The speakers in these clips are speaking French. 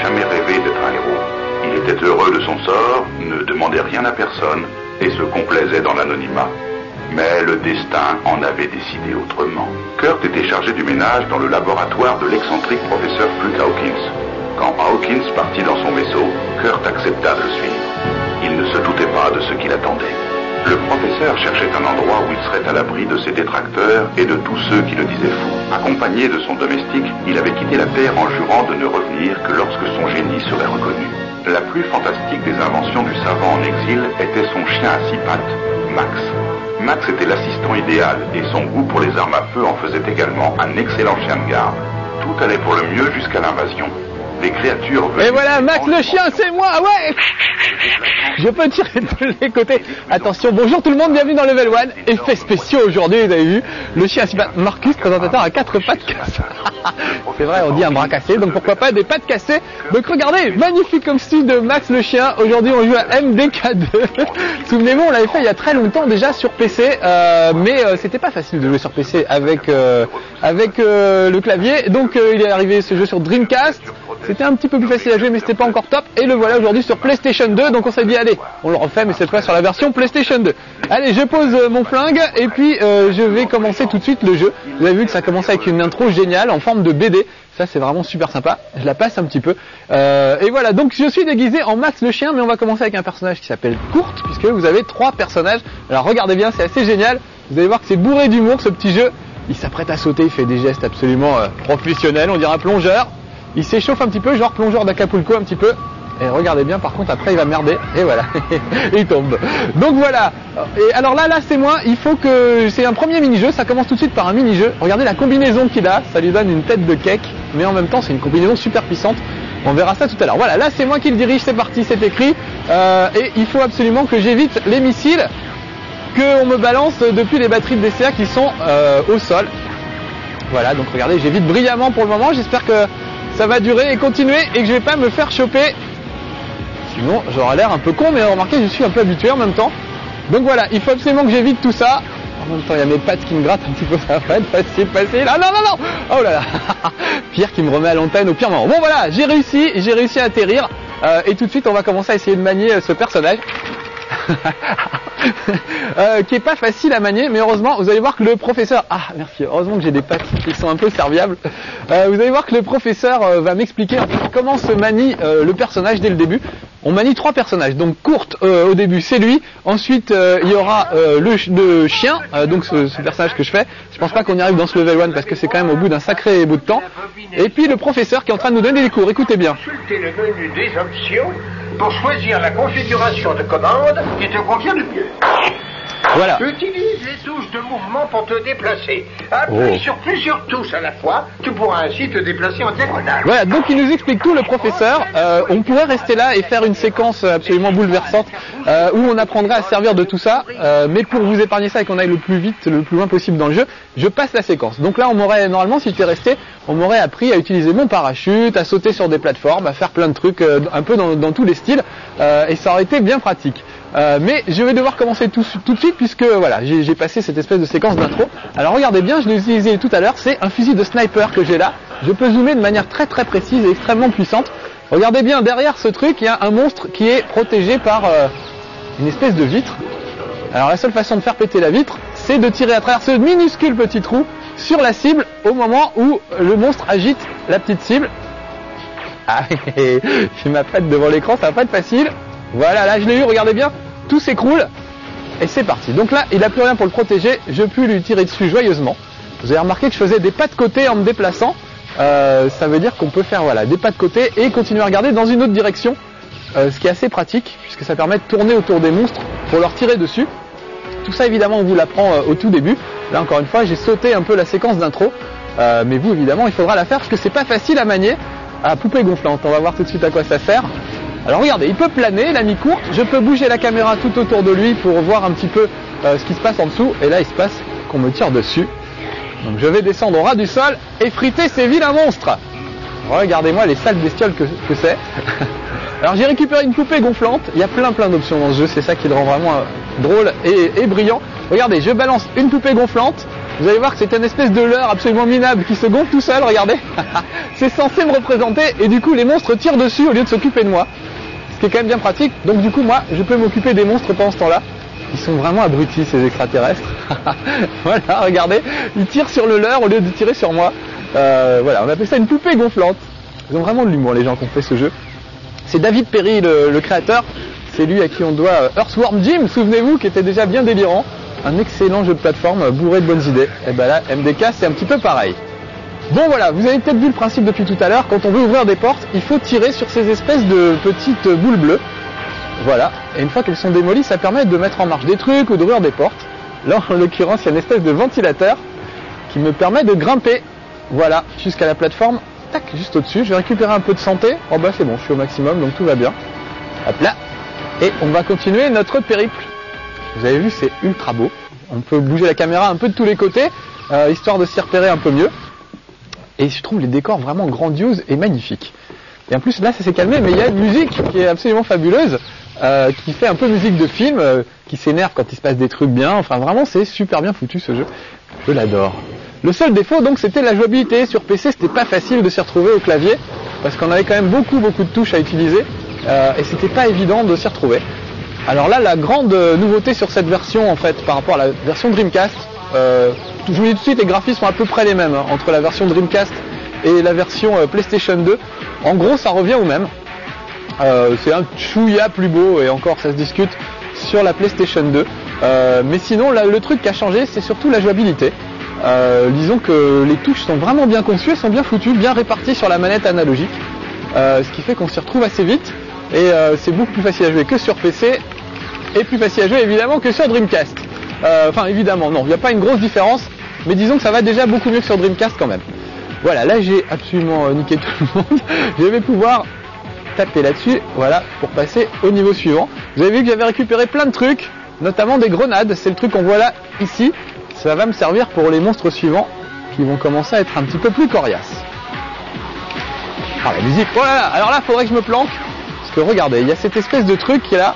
jamais rêvé d'être un héros. Il était heureux de son sort, ne demandait rien à personne et se complaisait dans l'anonymat. Mais le destin en avait décidé autrement. Kurt était chargé du ménage dans le laboratoire de l'excentrique professeur Fluke Hawkins. Quand Hawkins partit dans son vaisseau, Kurt accepta de le suivre. Il ne se doutait pas de ce qu'il attendait. Le professeur cherchait un endroit où il serait à l'abri de ses détracteurs et de tous ceux qui le disaient fou. Accompagné de son domestique, il avait quitté la Terre en jurant de ne revenir que lorsque son génie serait reconnu. La plus fantastique des inventions du savant en exil était son chien à 6 pattes, Max. Max était l'assistant idéal et son goût pour les armes à feu en faisait également un excellent chien de garde. Tout allait pour le mieux jusqu'à l'invasion. Les créatures... Et voilà, Max le chien, c'est moi, ouais. Je peux tirer de tous les côtés. Attention, bonjour tout le monde, bienvenue dans Level 1. Effets spéciaux aujourd'hui, vous avez vu. Le chien à 6 pattes, Marcus, présentateur à 4 pattes cassées. C'est vrai, on dit un bras cassé, donc pourquoi pas des pattes cassées. Donc regardez, magnifique comme style de Max le chien. Aujourd'hui, on joue à MDK2. Souvenez-vous, on l'avait fait il y a très longtemps déjà sur PC, mais c'était pas facile de jouer sur PC avec le clavier. Donc il est arrivé ce jeu sur Dreamcast. C'était un petit peu plus facile à jouer, mais c'était pas encore top. Et le voilà aujourd'hui sur PlayStation 2. Donc on s'est dit, allez, on le refait, mais cette fois sur la version PlayStation 2. Allez, je pose mon flingue et puis je vais commencer tout de suite le jeu. Vous avez vu que ça commençait avec une intro géniale en forme de BD. Ça, c'est vraiment super sympa. Je la passe un petit peu. Et voilà, donc je suis déguisé en Max le chien, mais on va commencer avec un personnage qui s'appelle Kurt, puisque vous avez 3 personnages. Alors regardez bien, c'est assez génial. Vous allez voir que c'est bourré d'humour ce petit jeu. Il s'apprête à sauter, il fait des gestes absolument professionnels, on dirait un plongeur. Il s'échauffe un petit peu, genre plongeur d'Acapulco un petit peu. Et regardez bien, par contre, après il va merder. Et voilà, il tombe. Donc voilà. Et alors là c'est moi. Il faut que... C'est un premier mini-jeu. Ça commence tout de suite par un mini-jeu. Regardez la combinaison qu'il a. Ça lui donne une tête de cake. Mais en même temps, c'est une combinaison super puissante. On verra ça tout à l'heure. Voilà, là c'est moi qui le dirige. C'est parti, c'est écrit. Et il faut absolument que j'évite les missiles qu'on me balance depuis les batteries de DCA qui sont au sol. Voilà, donc regardez, j'évite brillamment pour le moment. J'espère que ça va durer et continuer et que je vais pas me faire choper. Sinon, j'aurais l'air un peu con, mais remarquez, je suis un peu habitué en même temps. Donc voilà, il faut absolument que j'évite tout ça. En même temps, il y a mes pattes qui me grattent un petit peu, ça va être facile. Ah non, non, non. Oh là là. Pierre qui me remet à l'antenne au pire moment. Bon voilà, j'ai réussi à atterrir. Et tout de suite, on va commencer à essayer de manier ce personnage. Qui est pas facile à manier, mais heureusement vous allez voir que le professeur, merci, heureusement que j'ai des pattes qui sont un peu serviables. Vous allez voir que le professeur va m'expliquer en fait comment se manie le personnage dès le début. On manie 3 personnages, donc Kurt au début c'est lui, ensuite il y aura le chien, donc ce personnage que je fais. Je pense pas qu'on y arrive dans ce level 1 parce que c'est quand même au bout d'un sacré bout de temps. Et puis le professeur qui est en train de nous donner des cours, écoutez bien. Consultez le menu des options pour choisir la configuration de commande qui te convient le mieux. Voilà. Utilise les touches de mouvement pour te déplacer. Appuie sur plusieurs touches à la fois. Tu pourras ainsi te déplacer en diagonale. Voilà, donc il nous explique tout, le professeur. On pourrait rester là et faire une séquence absolument bouleversante où on apprendrait à servir de tout ça. Mais pour vous épargner ça et qu'on aille le plus vite, le plus loin possible dans le jeu, je passe la séquence. Donc là, on m'aurait, normalement, si j'étais resté, on m'aurait appris à utiliser mon parachute, à sauter sur des plateformes, à faire plein de trucs un peu dans tous les styles. Et ça aurait été bien pratique. Mais je vais devoir commencer tout de suite puisque voilà, j'ai passé cette espèce de séquence d'intro. Alors regardez bien, je l'ai utilisé tout à l'heure, c'est un fusil de sniper que j'ai là. Je peux zoomer de manière très très précise et extrêmement puissante. Regardez bien, derrière ce truc, il y a un monstre qui est protégé par une espèce de vitre. Alors la seule façon de faire péter la vitre, c'est de tirer à travers ce minuscule petit trou sur la cible au moment où le monstre agite la petite cible. Ah, j'ai ma patte devant l'écran, ça va pas être facile. Voilà, là je l'ai eu, regardez bien, tout s'écroule et c'est parti. Donc là, il n'a plus rien pour le protéger, je peux lui tirer dessus joyeusement. Vous avez remarqué que je faisais des pas de côté en me déplaçant. Ça veut dire qu'on peut faire voilà, des pas de côté et continuer à regarder dans une autre direction, ce qui est assez pratique puisque ça permet de tourner autour des monstres pour leur tirer dessus. Tout ça évidemment on vous l'apprend au tout début. Là encore une fois, j'ai sauté un peu la séquence d'intro, mais vous évidemment il faudra la faire parce que c'est pas facile à manier. À poupée gonflante, on va voir tout de suite à quoi ça sert. Alors regardez, il peut planer, l'ami Kurt, je peux bouger la caméra tout autour de lui pour voir un petit peu ce qui se passe en dessous. Et là, il se passe qu'on me tire dessus. Donc je vais descendre au ras du sol et friter ces vilains monstres. Regardez-moi les sales bestioles que c'est. Alors j'ai récupéré une poupée gonflante, il y a plein d'options dans ce jeu, c'est ça qui le rend vraiment drôle et brillant. Regardez, je balance une poupée gonflante Vous allez voir que c'est une espèce de leurre absolument minable qui se gonfle tout seul, regardez. C'est censé me représenter et du coup les monstres tirent dessus au lieu de s'occuper de moi. Ce qui est quand même bien pratique. Donc du coup moi je peux m'occuper des monstres pendant ce temps-là. Ils sont vraiment abrutis ces extraterrestres. Voilà, regardez, ils tirent sur le leur au lieu de tirer sur moi. Voilà, on appelle ça une poupée gonflante. Ils ont vraiment de l'humour les gens qui ont fait ce jeu. C'est David Perry le créateur. C'est lui à qui on doit Earthworm Jim, souvenez-vous, qui était déjà bien délirant. Un excellent jeu de plateforme bourré de bonnes idées. Et ben là, MDK c'est un petit peu pareil. Bon voilà, vous avez peut-être vu le principe depuis tout à l'heure. Quand on veut ouvrir des portes, il faut tirer sur ces espèces de petites boules bleues. Voilà, et une fois qu'elles sont démolies, ça permet de mettre en marche des trucs ou d'ouvrir des portes. Là, en l'occurrence, il y a une espèce de ventilateur qui me permet de grimper, voilà, jusqu'à la plateforme, tac, juste au-dessus. Je vais récupérer un peu de santé. Oh bah c'est bon, je suis au maximum, donc tout va bien. Hop là, et on va continuer notre périple. Vous avez vu, c'est ultra beau. On peut bouger la caméra un peu de tous les côtés, histoire de s'y repérer un peu mieux. Et je trouve les décors vraiment grandioses et magnifiques. Et en plus, là, ça s'est calmé, mais il y a une musique qui est absolument fabuleuse. Qui fait un peu musique de film, qui s'énerve quand il se passe des trucs bien. Enfin vraiment c'est super bien foutu ce jeu, je l'adore. Le seul défaut donc c'était la jouabilité. Sur PC c'était pas facile de s'y retrouver au clavier, parce qu'on avait quand même beaucoup de touches à utiliser, et c'était pas évident de s'y retrouver. Alors là la grande nouveauté sur cette version en fait par rapport à la version Dreamcast, je vous dis tout de suite les graphismes sont à peu près les mêmes hein, entre la version Dreamcast et la version PlayStation 2. En gros ça revient au même. C'est un chouïa plus beau et encore ça se discute sur la PlayStation 2, mais sinon là, le truc qui a changé c'est surtout la jouabilité. Disons que les touches sont vraiment bien conçues, elles sont bien foutues, bien réparties sur la manette analogique, ce qui fait qu'on s'y retrouve assez vite et c'est beaucoup plus facile à jouer que sur PC et plus facile à jouer évidemment que sur Dreamcast. Enfin évidemment non, il n'y a pas une grosse différence, mais disons que ça va déjà beaucoup mieux que sur Dreamcast quand même. Voilà, là j'ai absolument niqué tout le monde. Je vais pouvoir taper là-dessus, voilà, pour passer au niveau suivant. Vous avez vu que j'avais récupéré plein de trucs, notamment des grenades, c'est le truc qu'on voit là, ici. Ça va me servir pour les monstres suivants, qui vont commencer à être un petit peu plus coriaces. Ah la musique, oh là là, alors là, faudrait que je me planque, parce que regardez, il y a cette espèce de truc qui est là.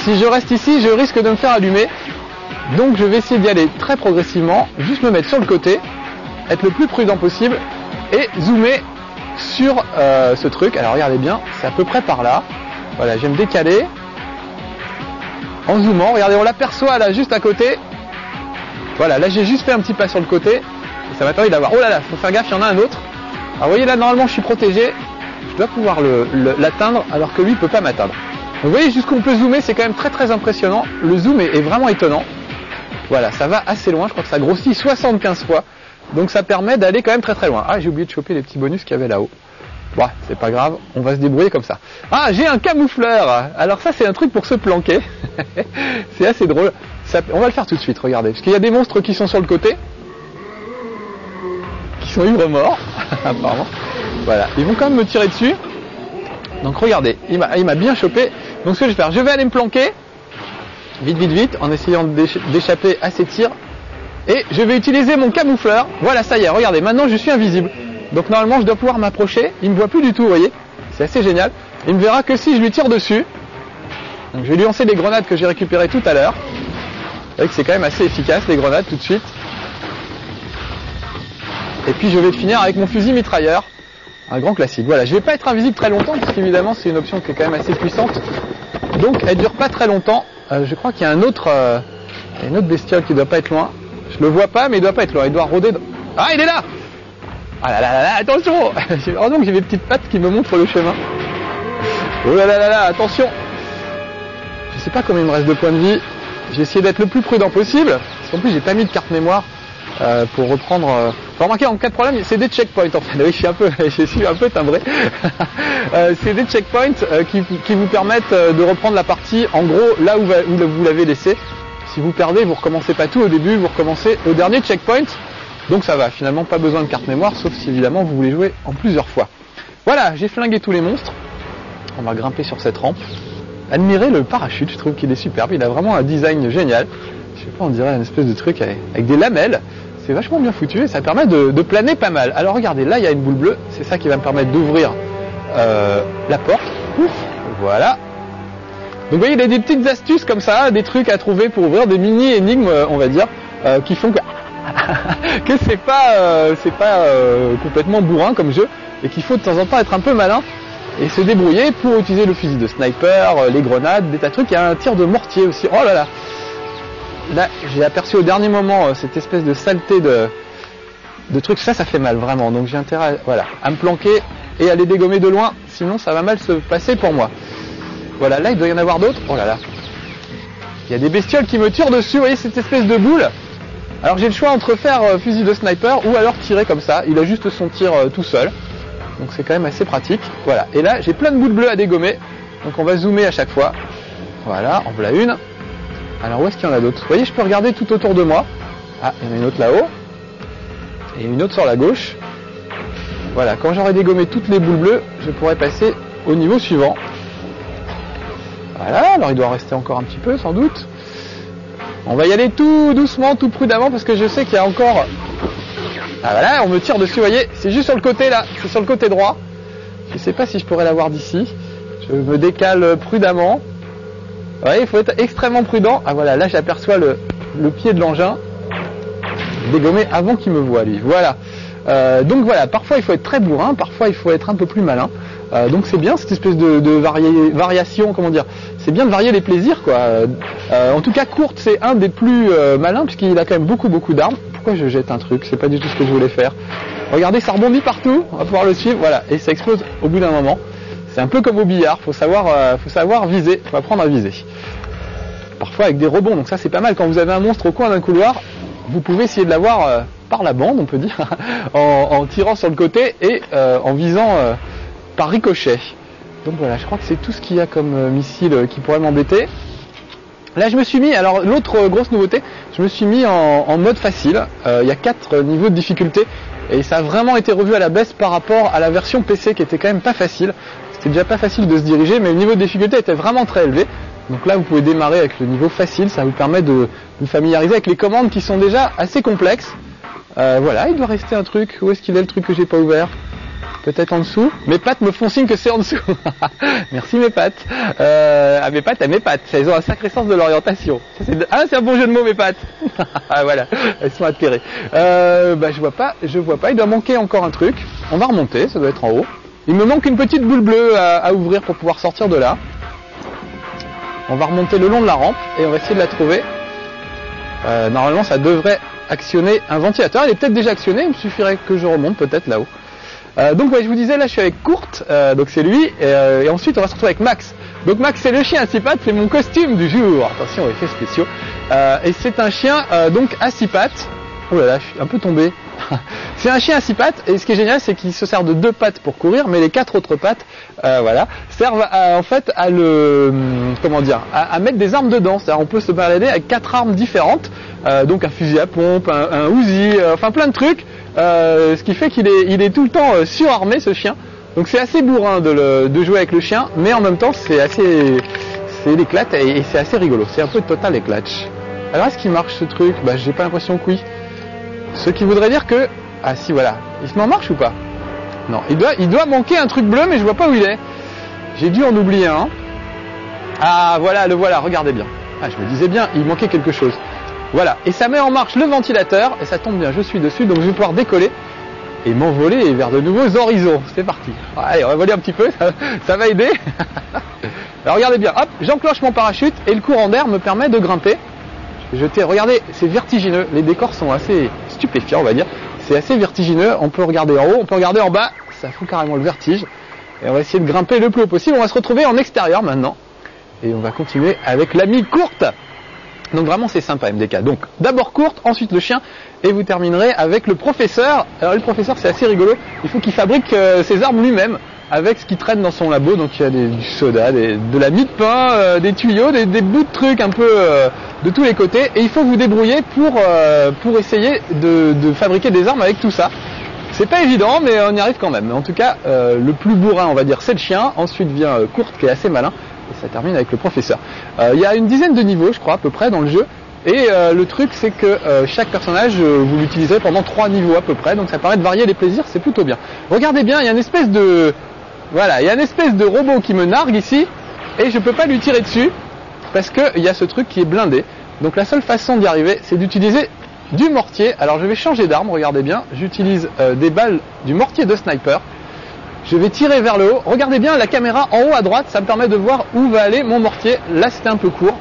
Si je reste ici, je risque de me faire allumer. Donc je vais essayer d'y aller très progressivement, juste me mettre sur le côté, être le plus prudent possible, et zoomer sur ce truc. Alors regardez bien, c'est à peu près par là. Voilà, je vais me décaler en zoomant. Regardez, on l'aperçoit là juste à côté. Voilà, là j'ai juste fait un petit pas sur le côté et ça m'a permis d'avoir. Oh là là, faut faire gaffe, il y en a un autre. Alors vous voyez là, normalement je suis protégé, je dois pouvoir l'atteindre alors que lui il peut pas m'atteindre. Donc vous voyez jusqu'où on peut zoomer, c'est quand même très très impressionnant. Le zoom est vraiment étonnant. Voilà, ça va assez loin, je crois que ça grossit 75 fois. Donc ça permet d'aller quand même très très loin. Ah, j'ai oublié de choper les petits bonus qu'il y avait là-haut. Bon, c'est pas grave, on va se débrouiller comme ça. Ah, j'ai un camoufleur. Alors ça c'est un truc pour se planquer. C'est assez drôle. Ça, on va le faire tout de suite, regardez. Parce qu'il y a des monstres qui sont sur le côté, qui sont ivres morts, apparemment. Voilà, ils vont quand même me tirer dessus. Donc regardez, il m'a bien chopé. Donc ce que je vais faire, je vais aller me planquer. Vite, en essayant d'échapper à ces tirs. Et je vais utiliser mon camoufleur. Voilà, ça y est, regardez, maintenant je suis invisible. Donc normalement je dois pouvoir m'approcher. Il ne me voit plus du tout, vous voyez. C'est assez génial. Il ne me verra que si je lui tire dessus. Donc je vais lui lancer des grenades que j'ai récupérées tout à l'heure. Vous voyez que c'est quand même assez efficace, les grenades, tout de suite. Et puis je vais finir avec mon fusil mitrailleur. Un grand classique. Voilà, je ne vais pas être invisible très longtemps, parce qu'évidemment c'est une option qui est quand même assez puissante. Donc elle ne dure pas très longtemps. Je crois qu'il y a une autre bestiole qui ne doit pas être loin. Je le vois pas, mais il doit pas être loin. Il doit rôder. Ah, il est là! Ah là là là là, attention! Heureusement que j'ai mes petites pattes qui me montrent le chemin. Oh là là là là, attention! Je sais pas combien il me reste de points de vie. J'ai essayé d'être le plus prudent possible. Parce qu'en plus, j'ai pas mis de carte mémoire pour reprendre. Faut remarquer, en cas de problème, c'est des checkpoints en fait. Oui, je suis un peu timbré. C'est des checkpoints qui vous permettent de reprendre la partie en gros là où vous l'avez laissé. Si vous perdez, vous recommencez pas tout au début, vous recommencez au dernier checkpoint. Donc ça va, finalement pas besoin de carte mémoire, sauf si évidemment vous voulez jouer en plusieurs fois. Voilà, j'ai flingué tous les monstres. On va grimper sur cette rampe. Admirez le parachute, je trouve qu'il est superbe. Il a vraiment un design génial. Je sais pas, on dirait une espèce de truc avec des lamelles. C'est vachement bien foutu et ça permet de planer pas mal. Alors regardez, là il y a une boule bleue. C'est ça qui va me permettre d'ouvrir la porte. Ouf, voilà. Donc vous voyez, il y a des petites astuces comme ça, des trucs à trouver pour ouvrir, des mini-énigmes, on va dire, qui font que que c'est pas complètement bourrin comme jeu et qu'il faut de temps en temps être un peu malin et se débrouiller pour utiliser le fusil de sniper, les grenades, des tas de trucs. Il y a un tir de mortier aussi. Oh là là. Là, j'ai aperçu au dernier moment cette espèce de saleté de trucs. Ça fait mal vraiment. Donc j'ai intérêt à me planquer et à les dégommer de loin. Sinon, ça va mal se passer pour moi. Voilà, là, il doit y en avoir d'autres. Oh là là. Il y a des bestioles qui me tirent dessus. Vous voyez cette espèce de boule. Alors j'ai le choix entre faire fusil de sniper ou alors tirer comme ça. Il a juste son tir tout seul. Donc c'est quand même assez pratique. Voilà. Et là, j'ai plein de boules bleues à dégommer. Donc on va zoomer à chaque fois. Voilà, en voilà une. Alors où est-ce qu'il y en a d'autres? Vous voyez, je peux regarder tout autour de moi. Ah, il y en a une autre là-haut. Et une autre sur la gauche. Voilà, quand j'aurai dégommé toutes les boules bleues, je pourrai passer au niveau suivant. Voilà, alors il doit rester encore un petit peu sans doute. On va y aller tout doucement, tout prudemment, parce que je sais qu'il y a encore... Ah voilà, on me tire dessus, vous voyez, c'est juste sur le côté là, c'est sur le côté droit. Je ne sais pas si je pourrais l'avoir d'ici. Je me décale prudemment. Vous voyez, il faut être extrêmement prudent. Ah voilà, là j'aperçois le pied de l'engin. Dégommé avant qu'il me voie lui, voilà. Donc voilà, parfois il faut être très bourrin, parfois il faut être un peu plus malin. Donc c'est bien cette espèce de variation, comment dire, c'est bien de varier les plaisirs quoi. En tout cas Kurt c'est un des plus malins puisqu'il a quand même beaucoup d'armes. Pourquoi je jette un truc? C'est pas du tout ce que je voulais faire. Regardez, ça rebondit partout, on va pouvoir le suivre, voilà, et ça explose au bout d'un moment. C'est un peu comme au billard, faut savoir viser, faut apprendre à viser. Parfois avec des rebonds, donc ça c'est pas mal. Quand vous avez un monstre au coin d'un couloir, vous pouvez essayer de l'avoir par la bande, on peut dire, en tirant sur le côté et en visant par ricochet. Donc voilà, je crois que c'est tout ce qu'il y a comme missile qui pourrait m'embêter. Là je me suis mis, alors l'autre grosse nouveauté, je me suis mis en mode facile. Il y a 4 niveaux de difficulté et ça a vraiment été revu à la baisse par rapport à la version PC qui était quand même pas facile. C'était déjà pas facile de se diriger, mais le niveau de difficulté était vraiment très élevé. Donc là vous pouvez démarrer avec le niveau facile, ça vous permet de vous familiariser avec les commandes qui sont déjà assez complexes. Voilà, il doit rester un truc. Où est-ce qu'il est le truc que j'ai pas ouvert? Peut-être en dessous. Mes pattes me font signe que c'est en dessous. Merci mes pattes. Mes pattes, elles m'épatent. Elles ont un sacré sens de l'orientation. C'est un bon jeu de mots mes pattes. Ah voilà, elles sont atterrées. Je vois pas. Il doit manquer encore un truc. On va remonter, ça doit être en haut. Il me manque une petite boule bleue à ouvrir pour pouvoir sortir de là. On va remonter le long de la rampe et on va essayer de la trouver. Normalement ça devrait actionner un ventilateur. Il est peut-être déjà actionné, il me suffirait que je remonte peut-être là-haut. Donc ouais, je vous disais, là je suis avec Kurt, donc c'est lui, et ensuite on va se retrouver avec Max. Donc Max c'est le chien à 6 pattes, c'est mon costume du jour. Attention, effets spéciaux. Et c'est un chien donc à 6 pattes. Oh là là, je suis un peu tombé. C'est un chien à 6 pattes, et ce qui est génial c'est qu'il se sert de 2 pattes pour courir, mais les 4 autres pattes servent en fait à à mettre des armes dedans. C'est-à-dire on peut se balader avec 4 armes différentes, donc un fusil à pompe, un Uzi, enfin plein de trucs, ce qui fait qu'il est tout le temps surarmé ce chien. Donc c'est assez bourrin de jouer avec le chien, mais en même temps c'est l'éclate et c'est assez rigolo. C'est un peu total éclatch. Alors est-ce qu'il marche ce truc? J'ai pas l'impression que oui. Ce qui voudrait dire que... Ah si, voilà. Il m'en marche ou pas? Non, il doit manquer un truc bleu, mais je vois pas où il est. J'ai dû en oublier un. Ah voilà, le voilà, regardez bien. Ah, je me disais bien, il manquait quelque chose. Voilà, et ça met en marche le ventilateur, et ça tombe bien, je suis dessus, donc je vais pouvoir décoller et m'envoler vers de nouveaux horizons. C'est parti. Allez, on va voler un petit peu, ça va aider. Alors regardez bien, hop, j'enclenche mon parachute, et le courant d'air me permet de grimper. Regardez, c'est vertigineux, les décors sont assez stupéfiants on va dire, c'est assez vertigineux, on peut regarder en haut, on peut regarder en bas, ça fout carrément le vertige, et on va essayer de grimper le plus haut possible. On va se retrouver en extérieur maintenant, et on va continuer avec l'ami Kurt. Donc vraiment c'est sympa MDK, donc d'abord Kurt, ensuite le chien, et vous terminerez avec le professeur. Alors le professeur c'est assez rigolo, il faut qu'il fabrique ses armes lui-même, avec ce qui traîne dans son labo, donc il y a du soda, de la mie de pain, des tuyaux, des bouts de trucs un peu de tous les côtés, et il faut vous débrouiller pour essayer de fabriquer des armes avec tout ça. C'est pas évident, mais on y arrive quand même. En tout cas, le plus bourrin, on va dire, c'est le chien, ensuite vient Kurt qui est assez malin, et ça termine avec le professeur. Il y a une dizaine de niveaux, je crois, à peu près, dans le jeu, et le truc c'est que chaque personnage, vous l'utiliserez pendant 3 niveaux à peu près, donc ça permet de varier les plaisirs, c'est plutôt bien. Regardez bien, il y a une espèce de... Voilà, il y a une espèce de robot qui me nargue ici, et je peux pas lui tirer dessus, parce qu'il y a ce truc qui est blindé. Donc la seule façon d'y arriver, c'est d'utiliser du mortier. Alors je vais changer d'arme, regardez bien. J'utilise des balles du mortier de sniper. Je vais tirer vers le haut. Regardez bien la caméra en haut à droite, ça me permet de voir où va aller mon mortier. Là c'était un peu court.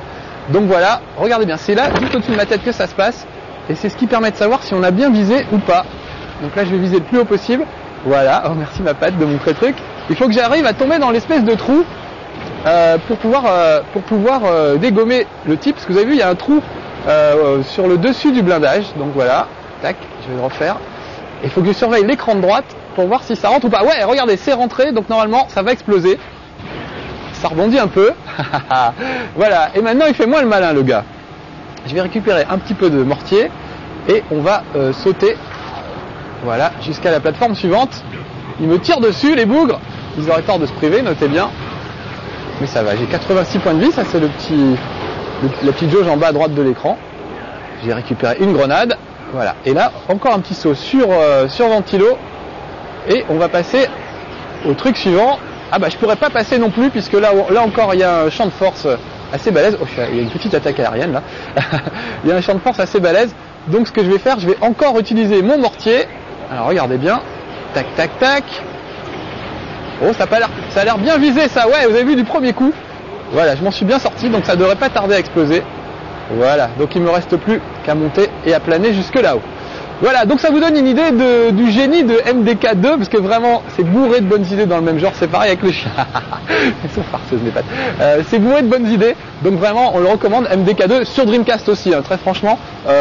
Donc voilà, regardez bien, c'est là, juste au-dessus de ma tête que ça se passe. Et c'est ce qui permet de savoir si on a bien visé ou pas. Donc là je vais viser le plus haut possible. Voilà, oh merci ma patte de montrer le truc. Il faut que j'arrive à tomber dans l'espèce de trou pour pouvoir dégommer le type. Parce que vous avez vu, il y a un trou sur le dessus du blindage. Donc voilà, tac, je vais le refaire. Il faut que je surveille l'écran de droite pour voir si ça rentre ou pas. Ouais, regardez, c'est rentré, donc normalement ça va exploser. Ça rebondit un peu. Voilà, et maintenant il fait moins le malin le gars. Je vais récupérer un petit peu de mortier et on va sauter, voilà, jusqu'à la plateforme suivante. Il me tire dessus, les bougres. Ils auraient tort de se priver, notez bien. Mais ça va, j'ai 86 points de vie, ça c'est la petite jauge en bas à droite de l'écran. J'ai récupéré une grenade, voilà. Et là, encore un petit saut sur ventilo. Et on va passer au truc suivant. Ah bah je pourrais pas passer non plus puisque là encore il y a un champ de force assez balèze. Oh, il y a une petite attaque aérienne là. Il y a un champ de force assez balèze. Donc ce que je vais faire, je vais encore utiliser mon mortier. Alors regardez bien. Tac tac tac. Oh ça a l'air bien visé ça. Ouais, vous avez vu du premier coup. Voilà, je m'en suis bien sorti donc ça devrait pas tarder à exploser. Voilà, donc il me reste plus qu'à monter et à planer jusque là-haut. Voilà, donc ça vous donne une idée du génie de MDK2, parce que vraiment, c'est bourré de bonnes idées dans le même genre, c'est pareil avec le chien. Elles sont farceuses les pattes. C'est bourré de bonnes idées, donc vraiment, on le recommande, MDK2, sur Dreamcast aussi, hein, très franchement,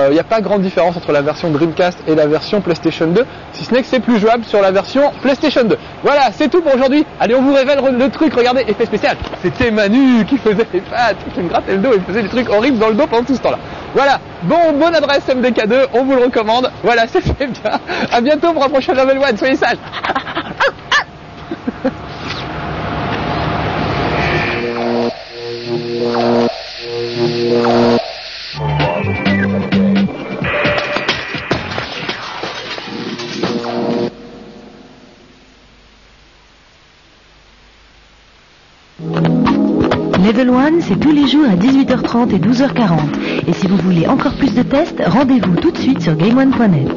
il n'y a pas grande différence entre la version Dreamcast et la version PlayStation 2, si ce n'est que c'est plus jouable sur la version PlayStation 2. Voilà, c'est tout pour aujourd'hui. Allez, on vous révèle le truc, regardez, effet spécial. C'était Manu qui faisait les pattes, qui me grattait le dos et faisait des trucs horribles dans le dos pendant tout ce temps-là. Voilà, bonne adresse MDK2, on vous le recommande. Voilà, c'est bien. À bientôt pour un prochain Level 1, soyez sages. Level 1, c'est tous les jours à 18h30 et 12h40. Et si vous voulez encore plus de tests, rendez-vous tout de suite sur GameOne.net.